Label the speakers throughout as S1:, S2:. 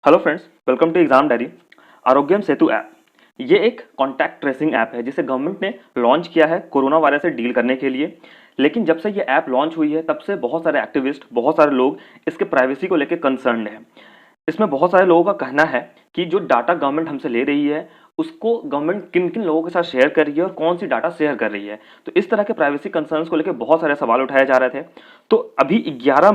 S1: Hello friends, welcome to exam diary. Arogyam Setu app ये एक contact tracing app है जिसे गवर्नमेंट ने लॉन्च किया है कोरोना वायरस से डील करने के लिए। लेकिन जब से ये ऐप लॉन्च हुई है तब से बहुत सारे एक्टिविस्ट, बहुत सारे लोग इसके प्राइवेसी को लेकर कंसर्न्ड हैं। इसमें बहुत सारे लोगों का कहना है कि जो डाटा गवर्नमेंट हमसे ले रही है उसको गवर्नमेंट किन किन लोगों के साथ शेयर कर रही है और कौन सी डाटा शेयर कर रही है। तो इस तरह के प्राइवेसी कंसर्न्स को लेकर बहुत सारे सवाल उठाए जा रहे थे। तो अभी 11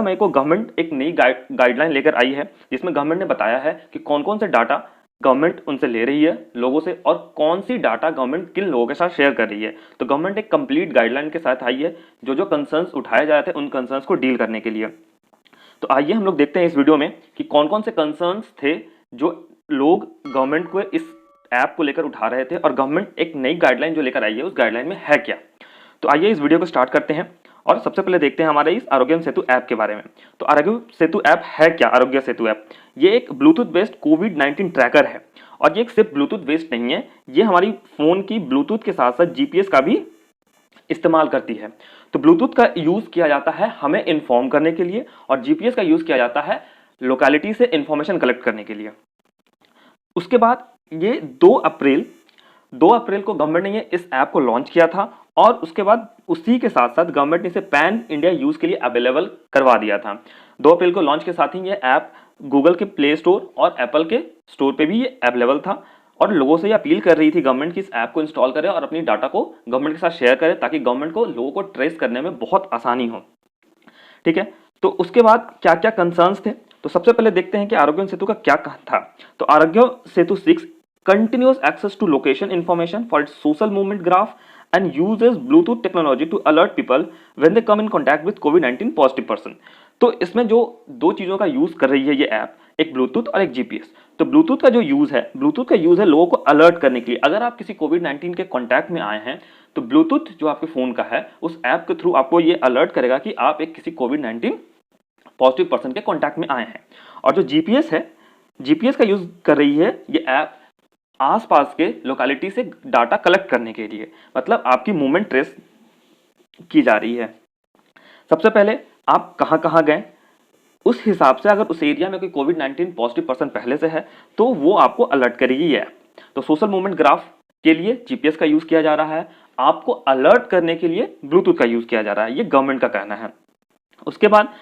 S1: मई को गवर्नमेंट एक नई गाइडलाइन लेकर आई है जिसमें गवर्नमेंट ने बताया है कि कौन कौन से डाटा गवर्नमेंट उनसे ले रही है लोगों से और कौन सी डाटा गवर्नमेंट किन लोगों के साथ शेयर कर रही है। तो गवर्नमेंट एक कंप्लीट गाइडलाइन के साथ आई है जो कंसर्न्स उठाए जा रहे थे उन कंसर्न्स को डील करने के लिए। तो आइए हम लोग देखते हैं इस वीडियो में कि कौन कौन से कंसर्न्स थे जो लोग गवर्नमेंट को इस ऐप को लेकर उठा रहे थे और गवर्नमेंट एक नई गाइडलाइन जो लेकर आई है उस गाइडलाइन में है क्या। तो आइए इस वीडियो को स्टार्ट करते हैं और सबसे पहले देखते हैं हमारे इस आरोग्य सेतु ऐप के बारे में। तो आरोग्य सेतु ऐप है क्या? आरोग्य सेतु ऐप ये एक ब्लूटूथ बेस्ड कोविड-19 ट्रैकर है और ये सिर्फ ब्लूटूथ बेस्ड नहीं है, ये हमारी फोन की ब्लूटूथ के साथ साथ जीपीएस का भी इस्तेमाल करती है। तो ब्लूटूथ का यूज किया जाता है हमें इन्फॉर्म करने के लिए और जीपीएस का यूज किया जाता है लोकेलिटी से इंफॉर्मेशन कलेक्ट करने के लिए। उसके बाद ये 2 अप्रैल को गवर्नमेंट ने इस ऐप को लॉन्च किया था और उसके बाद उसी के साथ साथ गवर्नमेंट ने इसे पैन इंडिया यूज के लिए अवेलेबल करवा दिया था। 2 अप्रैल को लॉन्च के साथ ही ये ऐप गूगल के प्ले स्टोर और एप्पल के स्टोर पे भी ये अवेलेबल था और लोगों से ये अपील कर रही थी गवर्नमेंट की इस ऐप को इंस्टॉल करें और अपनी डाटा को गवर्नमेंट के साथ शेयर करें ताकि गवर्नमेंट को लोगों को ट्रेस करने में बहुत आसानी हो। ठीक है, तो उसके बाद क्या क्या कंसर्न्स थे तो सबसे पहले देखते हैं कि आरोग्य सेतु का क्या था। तो Aarogya Setu 6 continuous access to location information for its social movement graph and uses Bluetooth technology to alert people when they come in contact with COVID-19 positive person. तो इसमें जो दो चीज़ों का यूज़ कर रही है ये ऐप, एक ब्लूटूथ और एक जीपीएस। तो ब्लूटूथ का यूज़ है लोगों को अलर्ट करने के लिए। अगर आप किसी कोविड-19 के कॉन्टैक्ट में आए हैं तो ब्लूटूथ जो आपके फ़ोन का है उस ऐप के थ्रू आपको ये अलर्ट करेगा कि आप एक किसी कोविड-19 पॉजिटिव पर्सन के कॉन्टैक्ट में आए हैं। और जो जीपीएस है, जीपीएस का यूज़ कर रही है ये ऐप आसपास के लोकेलिटी से डाटा कलेक्ट करने के लिए, मतलब आपकी मूवमेंट ट्रेस की जा रही है। सबसे पहले आप कहां कहां गए उस हिसाब से अगर उस एरिया में कोई कोविड-19 पॉजिटिव पर्सन पहले से है तो वो आपको अलर्ट करेगी ये ऐप। तो सोशल मूवमेंट ग्राफ के लिए जीपीएस का यूज किया जा रहा है, आपको अलर्ट करने के लिए ब्लूटूथ का यूज किया जा रहा है, ये गवर्नमेंट का कहना है। उसके बाद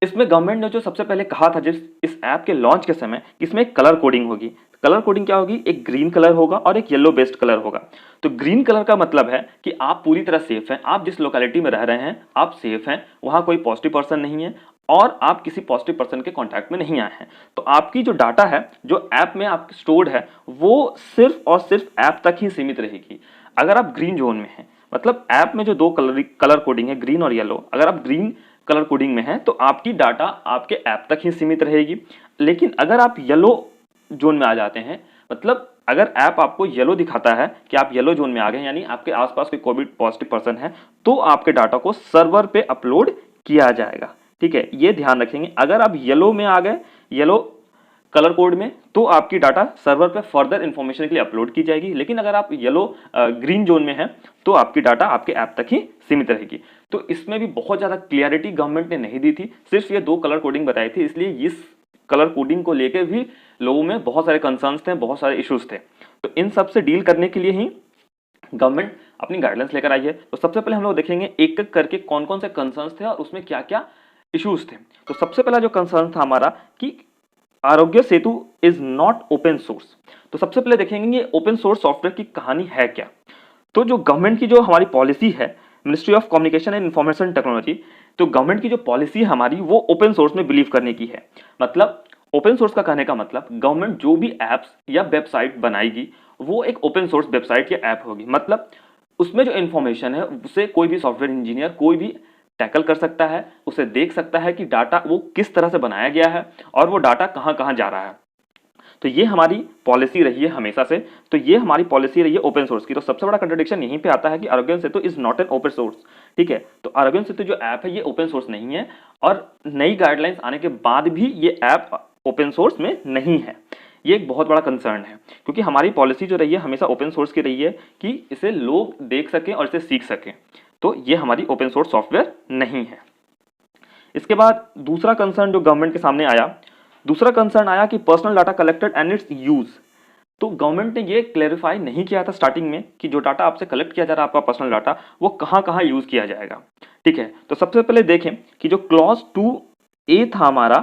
S1: इसमें गवर्नमेंट ने जो सबसे पहले कहा था इस ऐप के लॉन्च के समय इसमें एक कलर कोडिंग होगी। कलर कोडिंग क्या होगी? एक ग्रीन कलर होगा और एक येलो बेस्ड कलर होगा। तो ग्रीन कलर का मतलब है कि आप पूरी तरह सेफ हैं, आप जिस लोकेलिटी में रह रहे हैं आप सेफ हैं, वहां कोई पॉजिटिव पर्सन नहीं है और आप किसी पॉजिटिव पर्सन के कांटेक्ट में नहीं आए हैं। तो आपकी जो डाटा है जो ऐप में आप स्टोर्ड है वो सिर्फ और सिर्फ ऐप तक ही सीमित रहेगी। अगर आप ग्रीन जोन में हैं, मतलब ऐप में जो दो कलर कोडिंग है ग्रीन और येलो, अगर आप ग्रीन कलर कोडिंग में है तो आपकी डाटा आपके ऐप तक ही सीमित रहेगी। लेकिन अगर आप येलो जोन में आ जाते हैं, मतलब अगर ऐप आपको येलो दिखाता है कि आप येलो जोन में आ गए यानी आपके आसपास कोई कोविड पॉजिटिव पर्सन है तो आपके डाटा को सर्वर पे अपलोड किया जाएगा। ठीक है, ये ध्यान रखेंगे। अगर आप येलो में आ गए, येलो कलर कोड में, तो आपकी डाटा सर्वर पे फर्दर इंफॉर्मेशन के लिए अपलोड की जाएगी। लेकिन अगर आप येलो ग्रीन जोन में हैं तो आपकी डाटा आपके ऐप तक ही सीमित रहेगी। तो इसमें भी बहुत ज़्यादा क्लियरिटी गवर्नमेंट ने नहीं दी थी, सिर्फ ये 2 कलर कोडिंग बताई थी, इसलिए इस कलर कोडिंग को लेकर भी लोगों में बहुत सारे कंसर्न्स थे, बहुत सारे इश्यूज थे। तो इन सब से डील करने के लिए ही गवर्नमेंट अपनी गाइडलाइंस लेकर आई है। तो सबसे पहले हम लोग देखेंगे एक एक करके कौन कौन से कंसर्न्स थे और उसमें क्या क्या इश्यूज थे। तो सबसे पहला जो कंसर्न था हमारा कि Aarogya Setu is not open source. तो सबसे पहले देखेंगे ये ओपन सोर्स सॉफ्टवेयर की कहानी है क्या। तो जो गवर्नमेंट की जो हमारी पॉलिसी है, ministry of communication and information technology, तो गवर्नमेंट की जो पॉलिसी है हमारी वो ओपन सोर्स में बिलीव करने की है। मतलब ओपन सोर्स का कहने का मतलब गवर्नमेंट जो भी एप्स या वेबसाइट बनाएगी वो एक ओपन सोर्स वेबसाइट या ऐप होगी। मतलब उसमें जो इंफॉर्मेशन है उसे कोई भी सॉफ्टवेयर इंजीनियर कोई भी टैकल कर सकता है, उसे देख सकता है कि डाटा वो किस तरह से बनाया गया है और वो डाटा कहां कहां जा रहा है। तो ये हमारी पॉलिसी रही है हमेशा से। तो ये हमारी पॉलिसी रही है ओपन सोर्स की। तो सबसे बड़ा कंट्रडिक्शन यहीं पे आता है कि Aarogya Setu is not an open source. ठीक है, तो आरोग्य सेतु जो ऐप है ये ओपन सोर्स नहीं है और नई गाइडलाइंस आने के बाद भी ये ऐप ओपन सोर्स में नहीं है। ये एक बहुत बड़ा कंसर्न है क्योंकि हमारी पॉलिसी जो रही है हमेशा ओपन सोर्स की रही है कि इसे लोग देख सकें और इसे सीख सकें। तो ये हमारी ओपन सोर्स सॉफ्टवेयर नहीं है। इसके बाद दूसरा कंसर्न जो गवर्नमेंट के सामने आया दूसरा कंसर्न आया कि personal data collected and it's use. तो गवर्नमेंट ने ये क्लेरिफाई नहीं किया था स्टार्टिंग में कि जो डाटा आपसे कलेक्ट किया जा रहा है, आपका पर्सनल डाटा, वो कहाँ कहाँ यूज किया जाएगा। ठीक है, तो सबसे पहले देखें कि जो क्लॉज 2A था हमारा,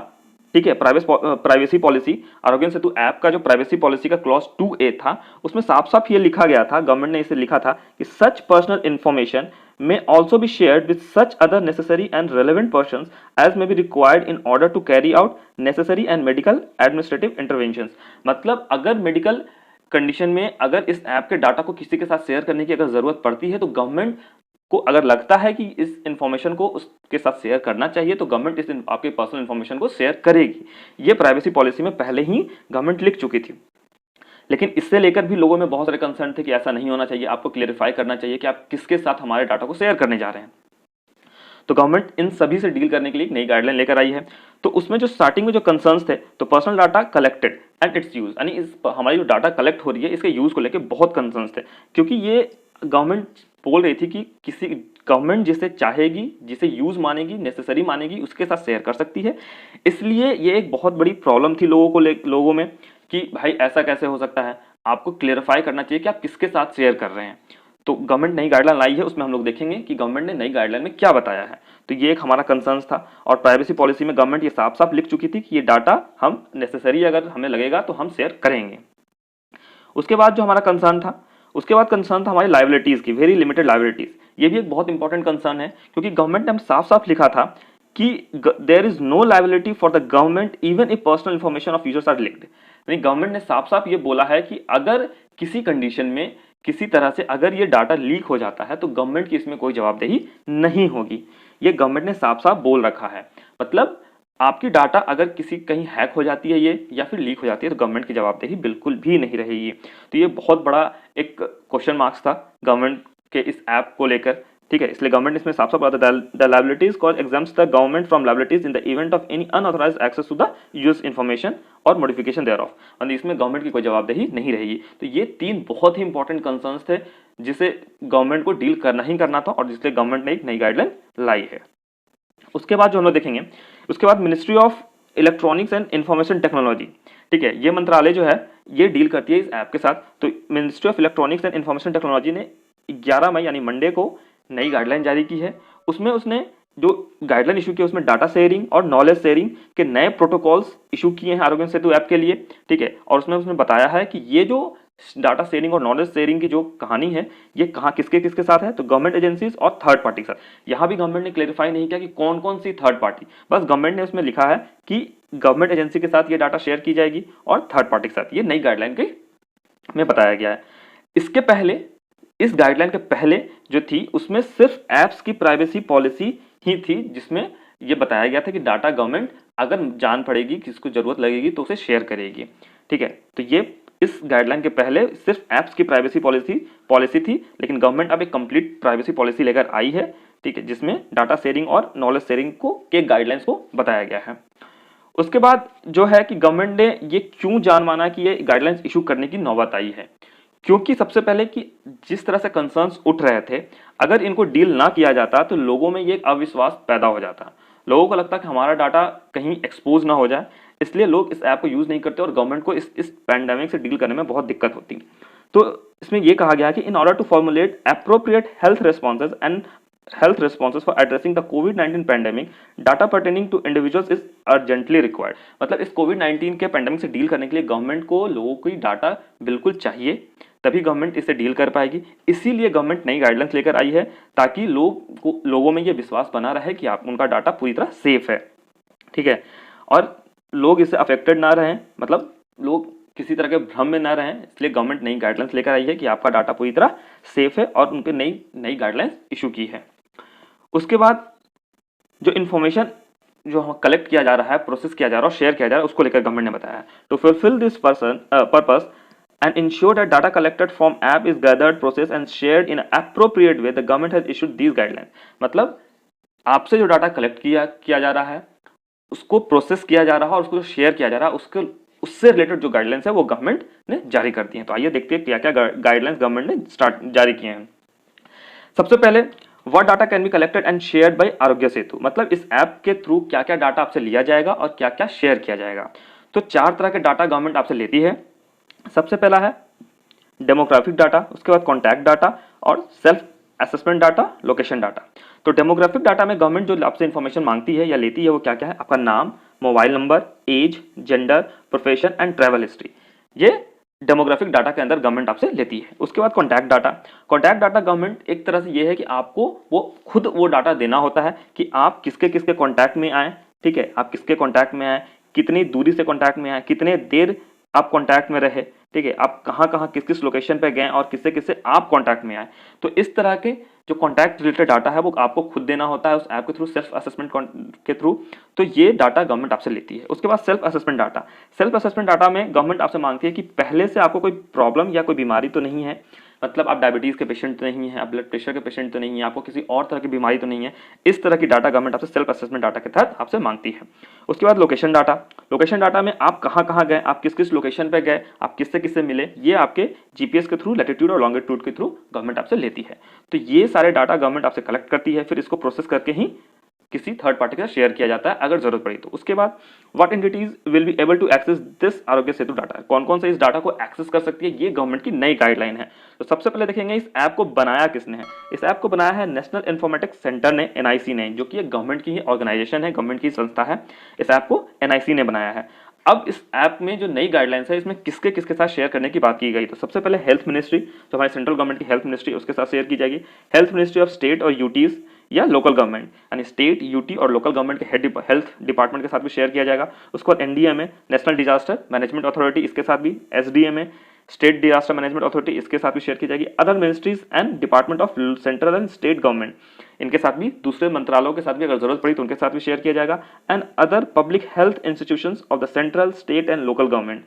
S1: ठीक है, privacy policy, Aarogya Setu app का जो प्राइवेसी पॉलिसी का क्लॉज 2A था, उसमें साफ साफ ये लिखा गया था, गवर्नमेंट ने इसे लिखा था कि such personal information may also be shared with such other necessary and relevant persons as may be required in order to carry out necessary and medical administrative interventions। मतलब अगर मेडिकल कंडीशन में अगर इस ऐप के data को किसी के साथ शेयर करने की अगर जरूरत पड़ती है, तो गवर्नमेंट को अगर लगता है कि इस इंफॉर्मेशन को उसके साथ शेयर करना चाहिए, तो गवर्नमेंट इस आपके पर्सनल इंफॉर्मेशन को शेयर करेगी। ये प्राइवेसी पॉलिसी में पहले ही गवर्नमेंट लिख चुकी थी। लेकिन इससे लेकर भी लोगों में बहुत सारे कंसर्न थे कि ऐसा नहीं होना चाहिए, आपको क्लियरिफाई करना चाहिए कि आप किसके साथ हमारे डाटा को शेयर करने जा रहे हैं। तो गवर्नमेंट इन सभी से डील करने के लिए एक नई गाइडलाइन लेकर आई है। तो उसमें जो स्टार्टिंग में जो कंसर्न्स थे, तो personal data collected and it's use, यानी इस हमारी जो डाटा कलेक्ट हो रही है इसके यूज को लेकर बहुत कंसर्न्स थे, क्योंकि ये गवर्नमेंट बोल रही थी कि किसी गवर्नमेंट जिसे चाहेगी, जिसे यूज मानेगी, नेसेसरी मानेगी, उसके साथ शेयर कर सकती है। इसलिए ये एक बहुत बड़ी प्रॉब्लम थी लोगों में कि भाई ऐसा कैसे हो सकता है, आपको क्लियरिफाई करना चाहिए कि आप किसके साथ शेयर कर रहे हैं। तो गवर्नमेंट नई गाइडलाइन लाई है, उसमें हम लोग देखेंगे कि गवर्नमेंट ने नई गाइडलाइन में क्या बताया है। तो ये एक हमारा कंसर्न था, और प्राइवेसी पॉलिसी में गवर्नमेंट ये साफ साफ लिख चुकी थी कि ये डाटा हम नेसेसरी अगर हमें लगेगा तो हम शेयर करेंगे। उसके बाद जो हमारा कंसर्न था, हमारी लाइबिलिटीज की, वेरी लिमिटेड लाइबिलिटीज। ये भी एक बहुत इंपॉर्टेंट कंसर्न है, क्योंकि गवर्नमेंट ने साफ साफ लिखा था कि there is no liability for the government even if personal information of users are leaked. यानी गवर्नमेंट ने साफ साफ ये बोला है कि अगर किसी कंडीशन में किसी तरह से अगर ये डाटा लीक हो जाता है, तो गवर्नमेंट की इसमें कोई जवाबदेही नहीं होगी। ये गवर्नमेंट ने साफ साफ बोल रखा है। मतलब आपकी डाटा अगर किसी कहीं हैक हो जाती है ये, या फिर लीक हो जाती है, तो गवर्नमेंट की जवाबदेही बिल्कुल भी नहीं रहेगी। तो ये बहुत बड़ा एक क्वेश्चन मार्क्स था गवर्नमेंट के इस ऐप को लेकर। ठीक है, इसलिए गवर्नमेंट ने इसमें साफ साफ बताया the liabilities cause exams the government from liabilities in the event of any unauthorized access to the use information और मॉडिफिकेशन देयर ऑफ। मतलब इसमें गवर्नमेंट की कोई जवाबदेही नहीं रहेगी। तो ये 3 बहुत ही इंपॉर्टेंट कंसर्न्स थे जिसे गवर्नमेंट को डील करना ही करना था, और जिसलिए गवर्नमेंट ने एक नई गाइडलाइन लाई है। उसके बाद जो हम लोग देखेंगे, उसके बाद ministry of electronics and information technology, ठीक है, ये मंत्रालय जो है ये डील करती है इस ऐप के साथ। तो ministry of electronics and information technology ने 11 मई यानी मंडे को नई गाइडलाइन जारी की है। उसमें उसने जो गाइडलाइन इशू किया, उसमें डाटा शेयरिंग और नॉलेज शेयरिंग के नए प्रोटोकॉल्स इशू किए हैं आरोग्य सेतु ऐप के लिए। ठीक है, और उसने बताया है कि ये जो डाटा शेयरिंग और नॉलेज शेयरिंग की जो कहानी है, ये कहाँ किसके किसके साथ है, तो गवर्नमेंट एजेंसीज और थर्ड पार्टी के साथ। यहाँ भी गवर्नमेंट ने क्लेरिफाई नहीं किया कि कौन कौन सी थर्ड पार्टी, बस गवर्नमेंट ने उसमें लिखा है कि गवर्नमेंट एजेंसी के साथ ये डाटा शेयर की जाएगी और थर्ड पार्टी के साथ। ये नई गाइडलाइन के में बताया गया है। इसके पहले, इस गाइडलाइन के पहले जो थी, उसमें सिर्फ एप्स की प्राइवेसी पॉलिसी ही थी, जिसमें यह बताया गया था कि डाटा गवर्नमेंट अगर जान पड़ेगी, किसको जरूरत लगेगी तो उसे शेयर करेगी। ठीक है, तो ये इस गाइडलाइन के पहले सिर्फ एप्स की प्राइवेसी पॉलिसी थी, लेकिन गवर्नमेंट अब एक कंप्लीट प्राइवेसी पॉलिसी लेकर आई है। ठीक है, जिसमें डाटा शेयरिंग और नॉलेज शेयरिंग को के गाइडलाइंस को बताया गया है। उसके बाद जो है कि गवर्नमेंट ने ये क्यों जान माना कि ये गाइडलाइंस इशू करने की नौबत आई है, क्योंकि सबसे पहले कि जिस तरह से कंसर्न्स उठ रहे थे, अगर इनको डील ना किया जाता तो लोगों में ये अविश्वास पैदा हो जाता। लोगों को लगता कि हमारा डाटा कहीं एक्सपोज ना हो जाए, इसलिए लोग इस ऐप को यूज नहीं करते और गवर्नमेंट को इस पैंडेमिक से डील करने में बहुत दिक्कत होती। तो इसमें यह कहा गया कि in order to formulate appropriate health responses for addressing the कोविड-19 pandemic, data pertaining to individuals is urgently required. मतलब इस कोविड-19 के पैंडेमिक से डील करने के लिए गवर्नमेंट को लोगों की डाटा बिल्कुल चाहिए, तभी गवर्नमेंट इससे डील कर पाएगी। इसीलिए गवर्नमेंट नई गाइडलाइंस लेकर आई है, ताकि लोगों में ये विश्वास बना रहे कि आप उनका डाटा पूरी तरह सेफ है। ठीक है, और लोग इससे अफेक्टेड ना रहें, मतलब लोग किसी तरह के भ्रम में ना रहें, इसलिए गवर्नमेंट नई गाइडलाइंस लेकर आई है कि आपका डाटा पूरी तरह सेफ है, और उनके नई गाइडलाइंस इशू की है। उसके बाद जो इन्फॉर्मेशन जो कलेक्ट किया जा रहा है, प्रोसेस किया जा रहा है और शेयर किया जा रहा है, उसको लेकर गवर्नमेंट ने बताया है to fulfil this purpose and ensure that data collected from app is gathered, processed and shared in an appropriate way, the government has issued these guidelines। मतलब आपसे जो डाटा कलेक्ट किया जा रहा है, उसको प्रोसेस किया जा रहा है और उसको शेयर किया जा रहा है, उससे रिलेटेड जो गाइडलाइंस है वो गवर्नमेंट ने जारी कर दी है। तो आइए देखते हैं क्या क्या गाइडलाइंस गवर्नमेंट ने जारी किए हैं। सबसे पहले what data can be collected and shared by Aarogya Setu, मतलब इस ऐप के थ्रू क्या क्या डाटा आपसे लिया जाएगा और क्या क्या शेयर किया जाएगा। तो 4 तरह के डाटा गवर्नमेंट आपसे लेती है। सबसे पहला है डेमोग्राफिक डाटा, उसके बाद कॉन्टैक्ट डाटा और self assessment data, location data. तो डेमोग्राफिक डाटा में गवर्नमेंट जो आपसे इंफॉर्मेशन मांगती है या लेती है वो क्या क्या है, आपका नाम, mobile number, age, gender, profession and travel history, ये डेमोग्राफिक डाटा के अंदर गवर्नमेंट आपसे लेती है। उसके बाद contact data, contact data government एक तरह से ये है कि आपको वो खुद वो डाटा देना होता है कि आप किसके किसके कॉन्टैक्ट में आए, ठीक है, आप किसके कॉन्टैक्ट में आए, कितनी दूरी से कॉन्टैक्ट में आए, कितने देर आप कॉन्टैक्ट में रहे, ठीक है, आप कहाँ कहाँ किस किस लोकेशन पे गए और किससे किससे आप कॉन्टैक्ट में आए। तो इस तरह के जो कॉन्टैक्ट रिलेटेड डाटा है वो आपको खुद देना होता है उस ऐप के थ्रू, सेल्फ असेसमेंट के थ्रू। तो ये डाटा गवर्नमेंट आपसे लेती है। उसके बाद self assessment data, self assessment data में गवर्नमेंट आपसे मांगती है कि पहले से आपको कोई प्रॉब्लम या कोई बीमारी तो नहीं है, मतलब आप डायबिटीज के पेशेंट तो नहीं है, आप ब्लड प्रेशर के पेशेंट तो नहीं है, आपको किसी और तरह की बीमारी तो नहीं है, इस तरह की डाटा गवर्नमेंट आपसे सेल्फ असेसमेंट डाटा के तहत आपसे मांगती है। उसके बाद लोकेशन डाटा, लोकेशन डाटा में आप कहाँ कहाँ गए, आप किस किस लोकेशन पे गए, आप किससे किससे मिले, ये आपके जीपीएस के थ्रू, लैटिट्यूड और लॉन्गिट्यूड के थ्रू गवर्नमेंट आपसे लेती है। तो ये सारे डाटा गवर्नमेंट आपसे कलेक्ट करती है, फिर इसको प्रोसेस करके ही किसी थर्ड पार्टी के साथ शेयर किया जाता है अगर जरूरत पड़ी तो। उसके बाद what entities will be able to access this Aarogya Setu data, कौन कौन से इस डाटा को एक्सेस कर सकती है, ये गवर्नमेंट की नई गाइडलाइन है। तो सबसे पहले देखेंगे इस ऐप को बनाया किसने है। इस ऐप को बनाया है नेशनल इन्फॉर्मेटिक्स सेंटर ने, एनआईसी ने, जो कि एक गवर्नमेंट की ही ऑर्गेनाइजेशन है, गवर्नमेंट की संस्था है। इस ऐप को एनआईसी ने बनाया है। अब इस ऐप में जो नई गाइडलाइंस है इसमें किसके किसके साथ शेयर करने की बात की गई, तो सबसे पहले हेल्थ मिनिस्ट्री, जो हमारी सेंट्रल गवर्नमेंट की हेल्थ मिनिस्ट्री, उसके साथ शेयर की जाएगी। हेल्थ मिनिस्ट्री ऑफ स्टेट और यूटीज या लोकल गवर्नमेंट, यानी स्टेट, यूटी और लोकल गवर्नमेंट के हेल्थ डिपार्टमेंट के साथ भी शेयर किया जाएगा। उसके बाद NDMA, national disaster management authority, इसके साथ भी SDMA, state disaster management authority, इसके साथ भी शेयर की जाएगी। Other ministries and department of central and state government, इनके साथ भी, दूसरे मंत्रालयों के साथ भी अगर जरूरत पड़ी तो उनके साथ भी शेयर किया जाएगा। And other public health institutions of the central, state and local government,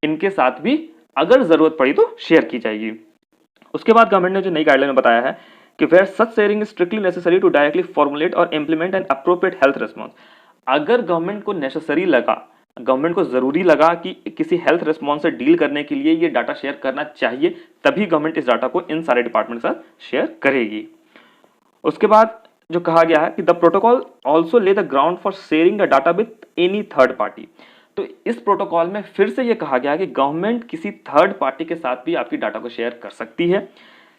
S1: इनके साथ भी अगर जरूरत पड़ी तो शेयर की जाएगी। उसके बाद गवर्नमेंट ने जो नई गाइडलाइन में बताया है कि where such sharing is strictly necessary to directly formulate और implement an appropriate health response, अगर गवर्नमेंट को नेसेसरी लगा, गवर्नमेंट को जरूरी लगा कि किसी हेल्थ रिस्पॉन्स से डील करने के लिए ये डाटा शेयर करना चाहिए, तभी गवर्नमेंट इस डाटा को इन सारे डिपार्टमेंट के साथ शेयर करेगी। उसके बाद जो कहा गया है कि द प्रोटोकॉल ऑल्सो ले the ground for sharing the data with any third party, तो इस प्रोटोकॉल में फिर से ये कहा गया है कि गवर्नमेंट किसी थर्ड पार्टी के साथ भी आपकी डाटा को शेयर कर सकती है,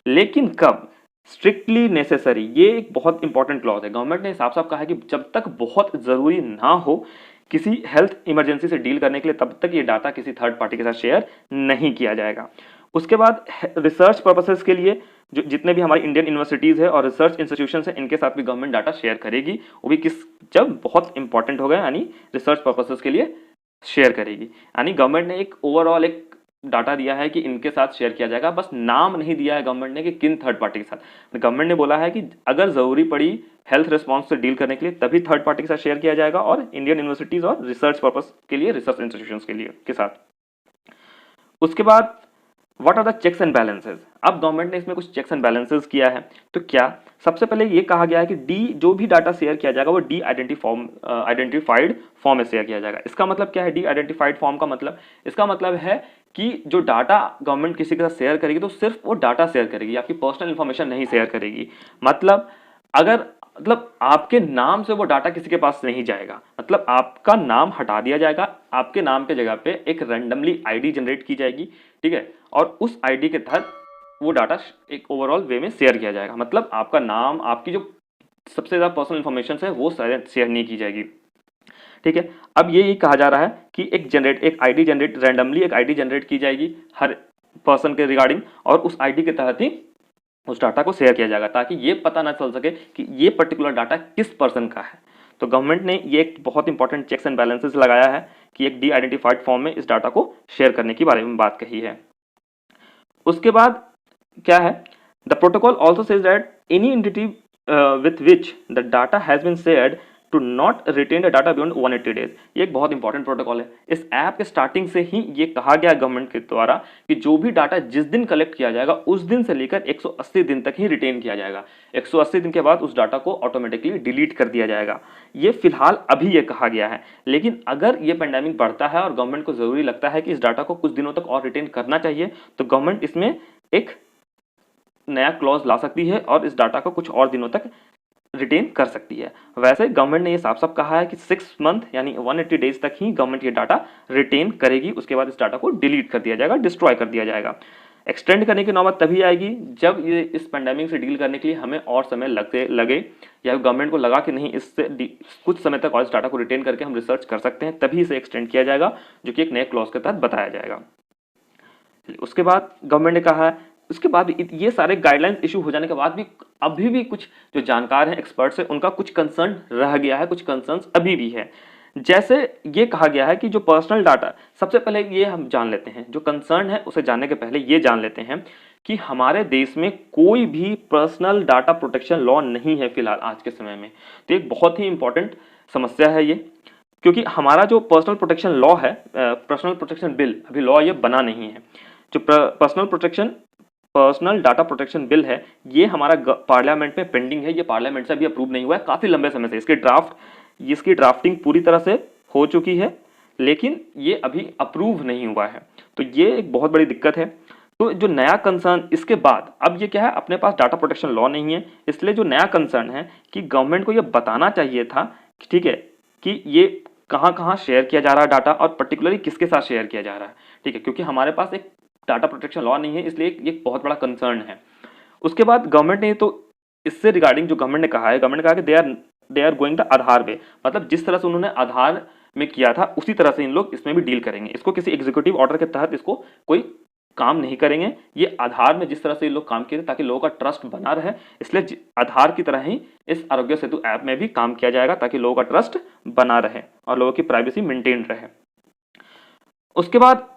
S1: लेकिन कब, स्ट्रिक्टली नेसेसरी, ये एक बहुत इंपॉर्टेंट क्लॉज है। गवर्नमेंट ने साफ साफ कहा है कि जब तक बहुत जरूरी ना हो किसी हेल्थ इमरजेंसी से डील करने के लिए, तब तक ये डाटा किसी थर्ड पार्टी के साथ शेयर नहीं किया जाएगा। उसके बाद रिसर्च पर्पसेस के लिए जो जितने भी हमारी इंडियन यूनिवर्सिटीज है और रिसर्च इंस्टीट्यूशन है, इनके साथ भी गवर्नमेंट डाटा शेयर करेगी, वो भी किस, जब बहुत इंपॉर्टेंट हो गया, यानी रिसर्च पर्पसेस के लिए शेयर करेगी। यानी गवर्नमेंट ने एक ओवरऑल एक डाटा दिया है कि इनके साथ शेयर किया जाएगा, बस नाम नहीं दिया है गवर्नमेंट ने कि किन थर्ड पार्टी के साथ। गवर्नमेंट ने बोला है कि अगर जरूरी पड़ी हेल्थ रिस्पॉन्स से डील करने के लिए तभी थर्ड पार्टी के साथ शेयर किया जाएगा, और इंडियन यूनिवर्सिटीज और रिसर्च पर्पस के लिए, रिसर्च इंस्टीट्यूशंस के लिए के साथ। उसके बाद what are the checks and balances, अब गवर्नमेंट ने इसमें कुछ चेक्स एंड बैलेंसेस किया है। तो क्या, सबसे पहले ये कहा गया है कि डी, जो भी डाटा शेयर किया जाएगा वो डी आइडेंटिफाइड फॉर्म में शेयर किया जाएगा। इसका मतलब क्या है डी आइडेंटिफाइड फॉर्म का मतलब, इसका मतलब है कि जो डाटा गवर्नमेंट किसी के साथ शेयर करेगी तो सिर्फ वो डाटा शेयर करेगी, आपकी पर्सनल इंफॉर्मेशन नहीं शेयर करेगी। मतलब अगर, मतलब आपके नाम से वो डाटा किसी के पास नहीं जाएगा, मतलब आपका नाम हटा दिया जाएगा, आपके नाम के जगह पे एक रैंडमली आईडी जनरेट की जाएगी, ठीक है, और उस आईडी के तहत वो डाटा एक ओवरऑल वे में शेयर किया जाएगा। मतलब आपका नाम, आपकी जो सबसे ज्यादा पर्सनल इंफॉर्मेशन है वो शेयर नहीं की जाएगी, ठीक है। अब ये कहा जा रहा है कि एक आईडी जनरेट, रैंडमली एक आईडी जनरेट की जाएगी हर पर्सन के रिगार्डिंग, और उस आईडी के तहत ही उस डाटा को शेयर किया जाएगा, ताकि ये पता ना चल सके कि ये पर्टिकुलर डाटा किस पर्सन का है। तो गवर्नमेंट ने ये एक बहुत इंपॉर्टेंट चेक्स एंड बैलेंसेस लगाया है कि एक डी आइडेंटिफाइड फॉर्म में इस डाटा को शेयर करने के बारे में बात कही है। उसके बाद क्या है, the protocol also says that any entity with which the data has been shared to not retain the data beyond 180 days, ये एक बहुत इंपॉर्टेंट प्रोटोकॉल है। इस ऐप के स्टार्टिंग से ही ये कहा गया गवर्नमेंट के द्वारा कि जो भी डाटा जिस दिन कलेक्ट किया जाएगा उस दिन से लेकर 180 दिन तक ही रिटेन किया जाएगा। 180 दिन के बाद उस डाटा को ऑटोमेटिकली डिलीट कर दिया जाएगा। ये फिलहाल अभी ये कहा गया है, लेकिन अगर ये पेंडेमिक बढ़ता है और गवर्नमेंट को जरूरी लगता है कि इस डाटा को कुछ दिनों तक और रिटेन करना चाहिए, तो गवर्नमेंट इसमें एक नया क्लॉज ला सकती है और इस डाटा को कुछ और दिनों तक रिटेन कर सकती है। वैसे गवर्नमेंट ने ये साफ साफ कहा है कि 6 मंथ यानी 180 डेज तक ही गवर्नमेंट ये डाटा रिटेन करेगी, उसके बाद इस डाटा को डिलीट कर दिया जाएगा, डिस्ट्रॉय कर दिया जाएगा। एक्सटेंड करने की नौबत तभी आएगी जब ये इस पेंडेमिक से डील करने के लिए हमें और समय लगे या गवर्नमेंट को लगा कि नहीं इससे कुछ समय तक और इस डाटा को रिटेन करके हम रिसर्च कर सकते हैं, तभी इसे एक्सटेंड किया जाएगा, जो कि एक नए क्लॉज के तहत बताया जाएगा। उसके बाद गवर्नमेंट ने कहा है, उसके बाद ये सारे गाइडलाइंस इशू हो जाने के बाद भी अभी भी कुछ जो जानकार हैं, एक्सपर्ट्स हैं, उनका कुछ कंसर्न रह गया है, कुछ कंसर्न्स अभी भी है। जैसे ये कहा गया है कि जो पर्सनल डाटा, सबसे पहले ये हम जान लेते हैं, जो कंसर्न है उसे जानने के पहले ये जान लेते हैं कि हमारे देश में कोई भी पर्सनल डाटा प्रोटेक्शन लॉ नहीं है फिलहाल आज के समय में। तो एक बहुत ही इंपॉर्टेंट समस्या है ये, क्योंकि हमारा जो पर्सनल प्रोटेक्शन लॉ है, पर्सनल प्रोटेक्शन बिल, अभी लॉ ये बना नहीं है। जो पर्सनल डाटा प्रोटेक्शन बिल है, ये हमारा पार्लियामेंट में पेंडिंग है, ये पार्लियामेंट से अभी अप्रूव नहीं हुआ है काफी लंबे समय से। इसकी ड्राफ्टिंग पूरी तरह से हो चुकी है, लेकिन ये अभी अप्रूव नहीं हुआ है। तो ये एक बहुत बड़ी दिक्कत है। तो जो नया कंसर्न इसके बाद, अब ये क्या है, अपने पास डाटा प्रोटेक्शन लॉ नहीं है, इसलिए जो नया कंसर्न है कि गवर्नमेंट को ये बताना चाहिए था, ठीक है, कि ये कहाँ कहाँ शेयर किया जा रहा है डाटा और पर्टिकुलरली किसके साथ शेयर किया जा रहा है, ठीक है, क्योंकि हमारे पास एक डाटा प्रोटेक्शन लॉ नहीं है, इसलिए ये बहुत बड़ा कंसर्न है। उसके बाद गवर्नमेंट ने तो इससे रिगार्डिंग जो गवर्नमेंट ने कहा है, गवर्नमेंट ने कहा कि दे आर गोइंग द आधार वे, मतलब जिस तरह से उन्होंने आधार में किया था उसी तरह से इन लोग इसमें भी डील करेंगे। इसको किसी एग्जीक्यूटिव ऑर्डर के तहत इसको कोई काम नहीं करेंगे, ये आधार में जिस तरह से ये लोग काम किए थे ताकि लोगों का ट्रस्ट बना रहे, इसलिए आधार की तरह ही इस आरोग्य सेतु ऐप में भी काम किया जाएगा ताकि लोगों का ट्रस्ट बना रहे और लोगों की प्राइवेसी मेंटेन रहे। उसके बाद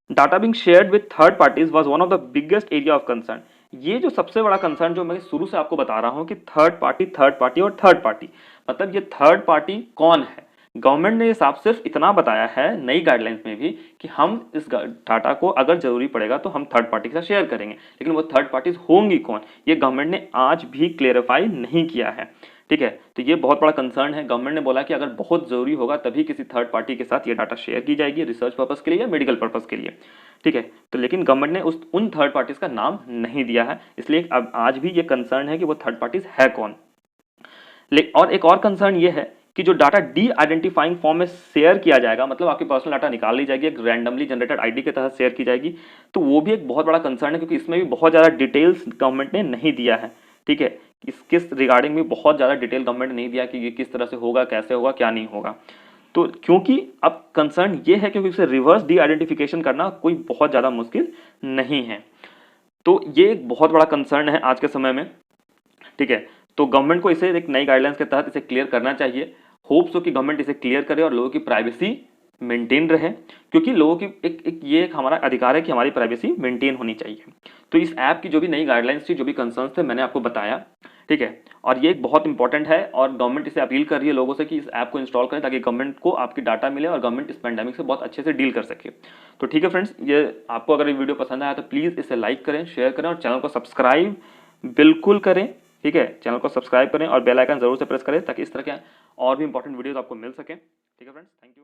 S1: data being shared with third parties was one of the biggest area of concern. ये जो सबसे बड़ा कंसर्न जो मैं शुरू से आपको बता रहा हूं कि थर्ड पार्टी, मतलब ये थर्ड पार्टी कौन है। गवर्नमेंट ने ये साफ सिर्फ इतना बताया है नई गाइडलाइंस में भी कि हम इस डाटा को अगर जरूरी पड़ेगा तो हम थर्ड पार्टी के साथ शेयर करेंगे, लेकिन वो थर्ड पार्टीज होंगी कौन, ये गवर्नमेंट ने आज भी क्लेरिफाई नहीं किया है, ठीक है। तो ये बहुत बड़ा कंसर्न है। गवर्नमेंट ने बोला कि अगर बहुत जरूरी होगा तभी किसी थर्ड पार्टी के साथ ये डाटा शेयर की जाएगी, रिसर्च पर्पस के लिए या मेडिकल पर्पस के लिए, ठीक है। तो लेकिन गवर्नमेंट ने उन थर्ड पार्टीज का नाम नहीं दिया है, इसलिए अब आज भी ये कंसर्न है कि वो थर्ड पार्टीज है कौन। और एक और कंसर्न ये है कि जो डाटा डी आइडेंटिफाइंग फॉर्म में शेयर किया जाएगा, मतलब आपकी पर्सनल डाटा निकाल ली जाएगी, एक रैंडमली जनरेटेड आईडी के तहत शेयर की जाएगी, तो वो भी एक बहुत बड़ा कंसर्न है, क्योंकि इसमें भी बहुत ज़्यादा डिटेल्स गवर्नमेंट ने नहीं दिया है, ठीक है। इसके रिगार्डिंग भी बहुत ज़्यादा डिटेल गवर्नमेंट ने नहीं दिया कि ये किस तरह से होगा, कैसे होगा, क्या नहीं होगा। तो क्योंकि अब कंसर्न ये है क्योंकि उसे रिवर्स डी आइडेंटिफिकेशन करना कोई बहुत ज़्यादा मुश्किल नहीं है। तो ये एक बहुत बड़ा कंसर्न है आज के समय में, ठीक है। तो गवर्नमेंट को इसे एक नई गाइडलाइंस के तहत इसे क्लियर करना चाहिए। होप्स हो कि गवर्नमेंट इसे क्लियर करे और लोगों की प्राइवेसी मेंटेन रहे, क्योंकि लोगों की ये एक हमारा अधिकार है कि हमारी प्राइवेसी मेंटेन होनी चाहिए। तो इस ऐप की जो भी नई गाइडलाइंस थी, जो भी कंसर्न्स थे, मैंने आपको बताया, ठीक है। और ये एक बहुत इंपॉर्टेंट है और गवर्नमेंट इसे अपील कर रही है लोगों से कि इस ऐप को इंस्टॉल करें ताकि गवर्नमेंट को आपकी डाटा मिले और गवर्नमेंट इस पैंडेमिक से बहुत अच्छे से डील कर सके। तो ठीक है फ्रेंड्स, ये आपको अगर ये वीडियो पसंद आया तो प्लीज़ इसे लाइक करें, शेयर करें और चैनल को सब्सक्राइब बिल्कुल करें, ठीक है। चैनल को सब्सक्राइब करें और बेल आइकन जरूर से प्रेस करें ताकि इस तरह के और भी इंपॉर्टेंट वीडियोस आपको मिल सके, ठीक है फ्रेंड्स। Thank you.